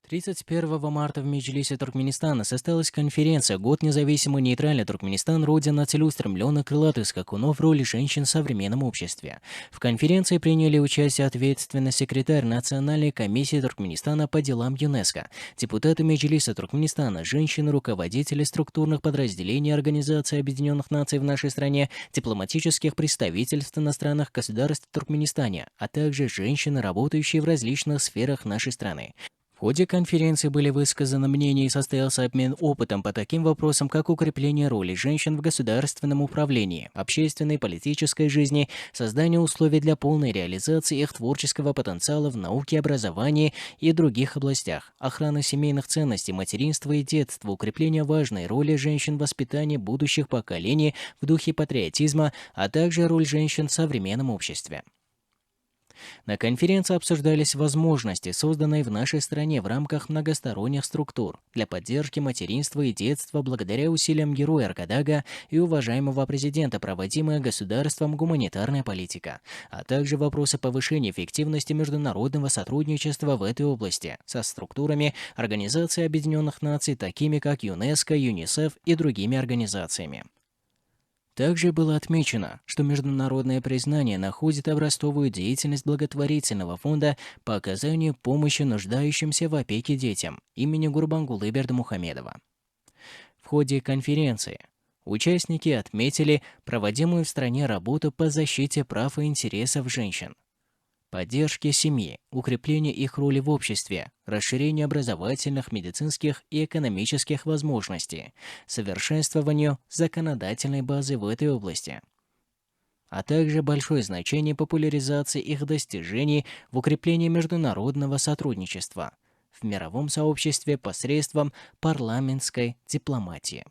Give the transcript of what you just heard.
31 марта в Меджлисе Туркменистана состоялась конференция «Год независимый нейтральный Туркменистан. Родина целеустремленных крылатых скакунов. Роли женщин в современном обществе». В конференции приняли участие ответственный секретарь Национальной комиссии Туркменистана по делам ЮНЕСКО, депутаты Меджлиса Туркменистана, женщины-руководители структурных подразделений Организации Объединенных Наций в нашей стране, дипломатических представительств иностранных государств в Туркменистане, а также женщины, работающие в различных сферах нашей страны. В ходе конференции были высказаны мнения и состоялся обмен опытом по таким вопросам, как укрепление роли женщин в государственном управлении, общественной и политической жизни, создание условий для полной реализации их творческого потенциала в науке, образовании и других областях, охраны семейных ценностей, материнства и детства, укрепление важной роли женщин в воспитании будущих поколений в духе патриотизма, а также роль женщин в современном обществе. На конференции обсуждались возможности, созданные в нашей стране в рамках многосторонних структур для поддержки материнства и детства благодаря усилиям героя Аркадага и уважаемого президента, проводимая государством гуманитарная политика, а также вопросы повышения эффективности международного сотрудничества в этой области со структурами Организации Объединенных Наций, такими как ЮНЕСКО, ЮНИСЕФ и другими организациями. Также было отмечено, что международное признание находит образцовую деятельность благотворительного фонда по оказанию помощи нуждающимся в опеке детям имени Гурбангулы Бердымухамедова. В ходе конференции участники отметили проводимую в стране работу по защите прав и интересов женщин, поддержке семьи, укреплению их роли в обществе, расширению образовательных, медицинских и экономических возможностей, совершенствованию законодательной базы в этой области, а также большое значение популяризации их достижений в укреплении международного сотрудничества в мировом сообществе посредством парламентской дипломатии.